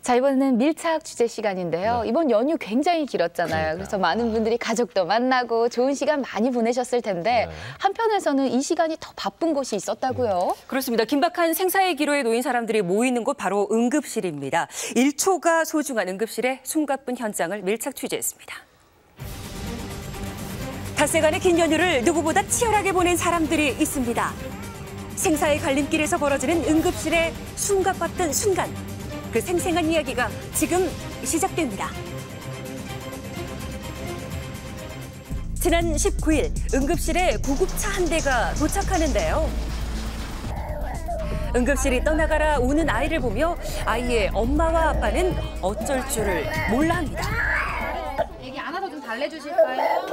자, 이번에는 밀착 취재 시간인데요. 네. 이번 연휴 굉장히 길었잖아요. 그래서 많은 분들이 가족도 만나고 좋은 시간 많이 보내셨을 텐데 한편에서는 이 시간이 더 바쁜 곳이 있었다고요? 그렇습니다. 긴박한 생사의 기로에 놓인 사람들이 모이는 곳 바로 응급실입니다. 1초가 소중한 응급실의 숨가쁜 현장을 밀착 취재했습니다. 닷새간의 긴 연휴를 누구보다 치열하게 보낸 사람들이 있습니다. 생사의 갈림길에서 벌어지는 응급실의 숨가빴던 순간. 그 생생한 이야기가 지금 시작됩니다. 지난 19일 응급실에 구급차 한 대가 도착하는데요. 응급실이 떠나가라 우는 아이를 보며 아이의 엄마와 아빠는 어쩔 줄을 몰라 합니다. 애기 안아서 좀 달래주실까요?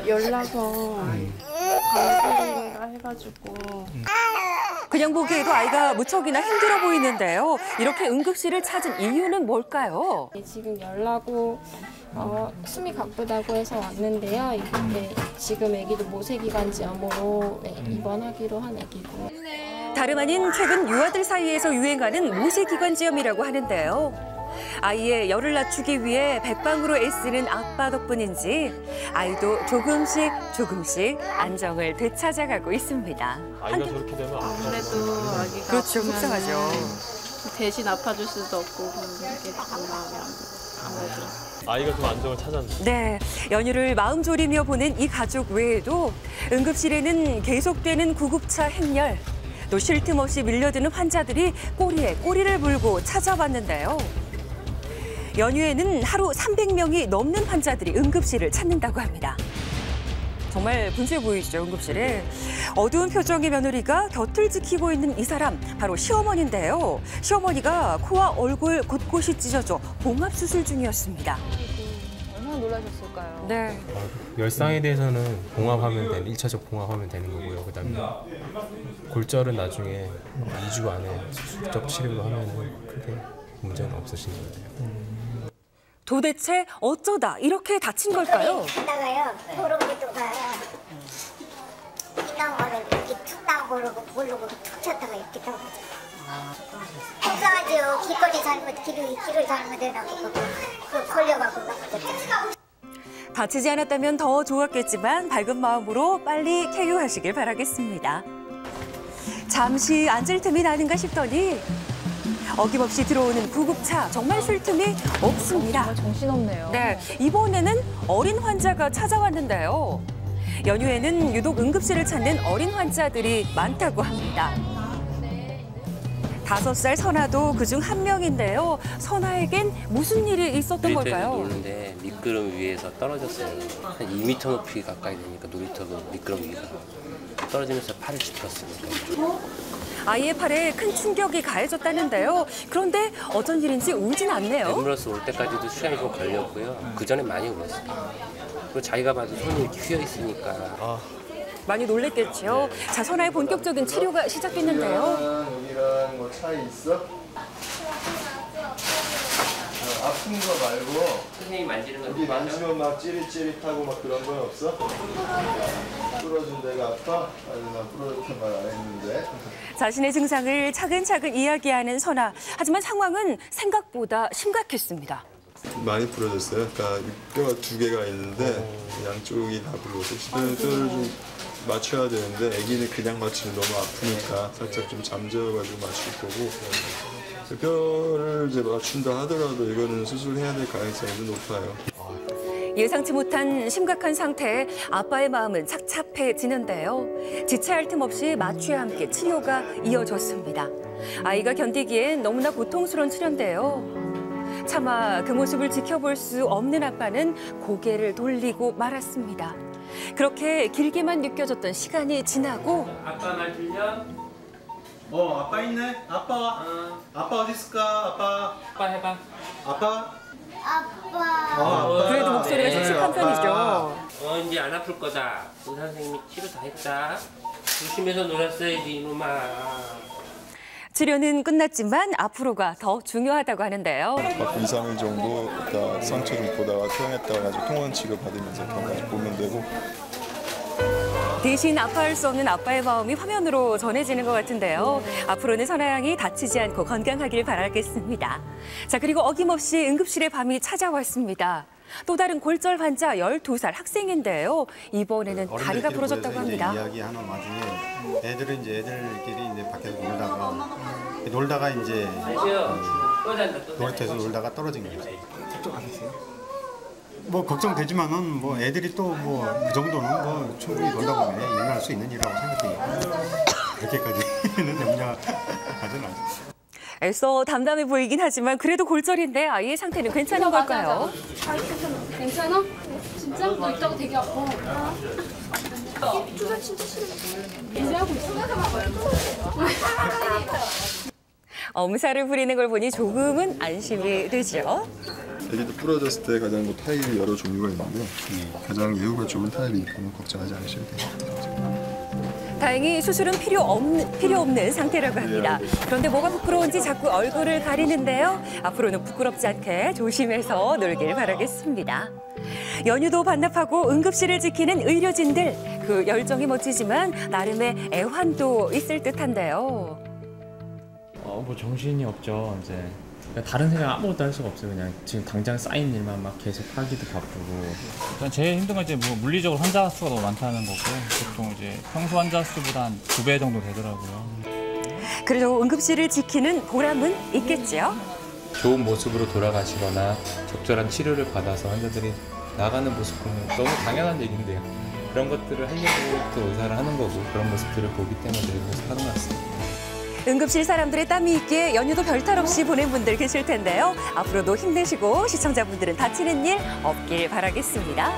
열나서 방송인가 해가지고. 그냥 보기에도 아이가 무척이나 힘들어 보이는데요. 이렇게 응급실을 찾은 이유는 뭘까요? 지금 열나고 숨이 가쁘다고 해서 왔는데요. 이게 지금 아기도 모세기관지염으로 입원하기로 한 아기고. 다름 아닌 최근 유아들 사이에서 유행하는 모세기관지염이라고 하는데요. 아이의 열을 낮추기 위해 백방으로 애쓰는 아빠 덕분인지 아이도 조금씩 안정을 되찾아가고 있습니다. 아이가 저렇게 되면 아무래도 아기가 그렇죠, 아프면은 속상하죠. 대신 아파줄 수도 없고 그게 좀 마음이 아무래도. 아이가 좀 안정을 찾았네. 네, 연휴를 마음 졸이며 보낸 이 가족 외에도 응급실에는 계속되는 구급차 행렬, 또 쉴 틈 없이 밀려드는 환자들이 꼬리에 꼬리를 물고 찾아왔는데요. 연휴에는 하루 300명이 넘는 환자들이 응급실을 찾는다고 합니다. 정말 분주해 보이시죠, 응급실에. 어두운 표정의 며느리가 곁을 지키고 있는 이 사람, 바로 시어머니인데요. 시어머니가 코와 얼굴 곳곳이 찢어져 봉합수술 중이었습니다. 얼마나 놀라셨을까요? 네. 열상에 대해서는 봉합하면 되는, 1차적 봉합하면 되는 거고요. 그다음에 골절은 나중에 2주 안에 수술적 치료를 하면 크게 문제는 없으신 것 같아요. 도대체 어쩌다 이렇게 다친 걸까요? 하다가요, 도롱부두가 나무를 이렇게 툭 나무르고 모르고 툭 쳤다가 이렇게 떨어졌어요. 속상하죠. 길을 잘못해놔고 걸려가고 넘어졌죠. 다치지 않았다면 더 좋았겠지만 밝은 마음으로 빨리 쾌유하시길 바라겠습니다. 잠시 앉을 틈이 나는가 싶더니 어김없이 들어오는 구급차, 정말 쉴 틈이 없습니다. 정말 정신없네요. 네, 이번에는 어린 환자가 찾아왔는데요. 연휴에는 유독 응급실을 찾는 어린 환자들이 많다고 합니다. 5살 선아도 그중 한 명인데요. 선아에겐 무슨 일이 있었던 걸까요? 놀는데 미끄럼 위에서 떨어졌어요. 한 2m 높이 가까이 되니까 놀이터도 미끄럼 위가 떨어지면서 팔을 짚었습니다. 아이의 팔에 큰 충격이 가해졌다는데요. 그런데 어쩐 일인지 울진 않네요. 앰뷸런스 올 때까지도 수량이 좀 걸렸고요. 그 전에 많이 울었어요. 그리고 자기가 봐도 손이 이렇게 휘어 있으니까. 많이 놀랬겠죠. 자, 선아의 본격적인 치료가 시작됐는데요. 여기랑 뭐 차이 있어? 아픈 거 말고 선생님 만지는 거 여기 만지면 막 찌릿찌릿하고 막 그런 건 없어? 부러진 데가 아파? 아니 난 부러졌게 말 안 했는데. 자신의 증상을 차근차근 이야기하는 선아. 하지만 상황은 생각보다 심각했습니다. 많이 부러졌어요. 그러니까 뼈가 2개가 있는데 양쪽이 다 부러졌어요. 뼈를 좀 맞춰야 되는데 아기는 그냥 맞추면 너무 아프니까 살짝 좀 잠재워가지고 맞출 거고 뼈를 이제 맞춘다 하더라도 이거는 수술해야 될 가능성이 좀 높아요. 예상치 못한 심각한 상태에 아빠의 마음은 착잡해지는데요. 지체할 틈 없이 마취와 함께 치료가 이어졌습니다. 아이가 견디기엔 너무나 고통스러운 치료인데요. 차마 그 모습을 지켜볼 수 없는 아빠는 고개를 돌리고 말았습니다. 그렇게 길게만 느껴졌던 시간이 지나고 아빠 말 들려? 아빠 있네? 아빠? 아빠 어디 있을까? 아빠 해봐. 아빠? 아빠. 그래도 목소리가 씩씩한 편이죠. 이제 안 아플 거다. 의사 선생님이 치료 다 했다. 조심해서 놀았어야지 이놈아. 치료는 끝났지만 앞으로가 더 중요하다고 하는데요. 2, 3일 정도 일단 상처 좀 보다가 퇴원했다가 통원 치료 받으면서 병까지 보면 되고. 대신 아파할 수 없는 아빠의 마음이 화면으로 전해지는 것 같은데요. 앞으로는 선아양이 다치지 않고 건강하길 바라겠습니다. 자, 그리고 어김없이 응급실에 밤이 찾아왔습니다. 또 다른 골절 환자 12살 학생인데요. 이번에는 다리가 부러졌다고 합니다. 이야기하는 와중에 애들끼리 이제 밖에서 놀다가 이제 놀이터에서 놀다가 떨어진 거죠. 걱정하셨어요? 뭐 걱정되지만은 뭐 애들이 또 뭐 그 정도는 뭐 충분히 놀다 보면 일어날 수 있는 일이라고 생각해요. 그렇게까지는 염려하지는 않습니다. 애써 담담해 보이긴 하지만 그래도 골절인데 아이의 상태는 괜찮은 걸까요? 괜찮아? 진짜? 너 이따가 되게 아파. 주사 진짜 싫어. 이제 하고 있어. 엄살을 부리는 걸 보니 조금은 안심이 되죠. 애기도 부러졌을 때 가장 타입이 여러 종류가 있는데 가장 예후가 좋은 타입이니까 걱정하지 않으셔도 돼요. 다행히 수술은 필요 없는 상태라고 합니다. 그런데 뭐가 부끄러운지 자꾸 얼굴을 가리는데요. 앞으로는 부끄럽지 않게 조심해서 놀길 바라겠습니다. 연휴도 반납하고 응급실을 지키는 의료진들. 그 열정이 멋지지만 나름의 애환도 있을 듯한데요. 뭐 정신이 없죠. 이제 다른 생각 아무것도 할 수가 없어요. 그냥 지금 당장 쌓인 일만 막 계속 하기도 바쁘고. 일단 제일 힘든 건 이제 뭐 물리적으로 환자 수가 너무 많다는 거고 보통 이제 평소 환자 수보다 한 2배 정도 되더라고요. 그래도 응급실을 지키는 보람은 있겠지요. 좋은 모습으로 돌아가시거나 적절한 치료를 받아서 환자들이 나가는 모습 보면 너무 당연한 얘기인데요. 그런 것들을 하려고 또 의사를 하는 거고 그런 모습들을 보기 때문에 계속 하는 것 같습니다. 응급실 사람들의 땀이 있기에 연휴도 별탈 없이 보낸 분들 계실 텐데요. 앞으로도 힘내시고 시청자분들은 다치는 일 없길 바라겠습니다.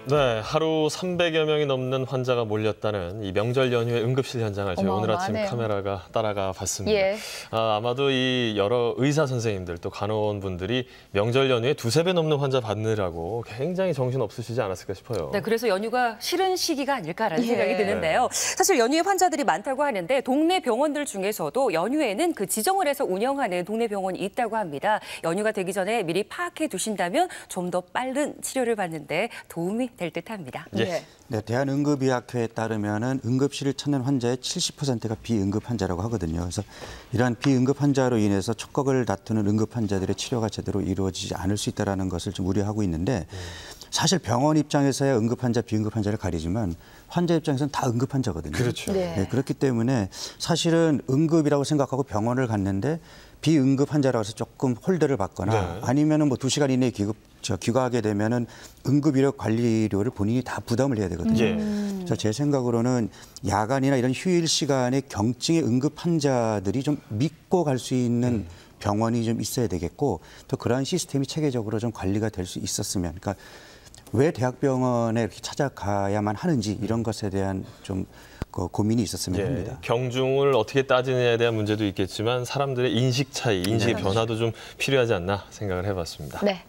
네, 하루 300여 명이 넘는 환자가 몰렸다는 이 명절 연휴의 응급실 현장을 저희 오늘 아침 카메라가 따라가 봤습니다. 예. 아마도 이 여러 의사 선생님들 또 간호원분들이 명절 연휴에 2~3배 넘는 환자 받느라고 굉장히 정신 없으시지 않았을까 싶어요. 네, 그래서 연휴가 싫은 시기가 아닐까라는 생각이 드는데요. 사실 연휴에 환자들이 많다고 하는데 동네 병원들 중에서도 연휴에는 그 지정을 해서 운영하는 동네 병원이 있다고 합니다. 연휴가 되기 전에 미리 파악해 두신다면 좀 더 빠른 치료를 받는데 도움이 될 듯합니다. 예. 네, 대한응급의학회에 따르면은 응급실을 찾는 환자의 70%가 비응급 환자라고 하거든요. 그래서 이러한 비응급 환자로 인해서 촉각을 다투는 응급 환자들의 치료가 제대로 이루어지지 않을 수 있다는 것을 좀 우려하고 있는데 사실 병원 입장에서야 응급 환자, 비응급 환자를 가리지만 환자 입장에서는 다 응급 환자거든요. 그렇죠. 네, 그렇기 때문에 사실은 응급이라고 생각하고 병원을 갔는데 비응급 환자라서 조금 홀대를 받거나 아니면은 뭐 2시간 이내에 귀가하게 되면은 응급의료 관리료를 본인이 다 부담을 해야 되거든요. 그래서 제 생각으로는 야간이나 이런 휴일 시간에 경증의 응급 환자들이 좀 믿고 갈 수 있는 병원이 좀 있어야 되겠고 또 그러한 시스템이 체계적으로 좀 관리가 될 수 있었으면 그러니까 왜 대학병원에 이렇게 찾아가야만 하는지 이런 것에 대한 좀 고민이 있었으면 합니다. 경중을 어떻게 따지느냐에 대한 문제도 있겠지만 사람들의 인식 차이, 인식의 변화도 좀 필요하지 않나 생각을 해봤습니다. 네.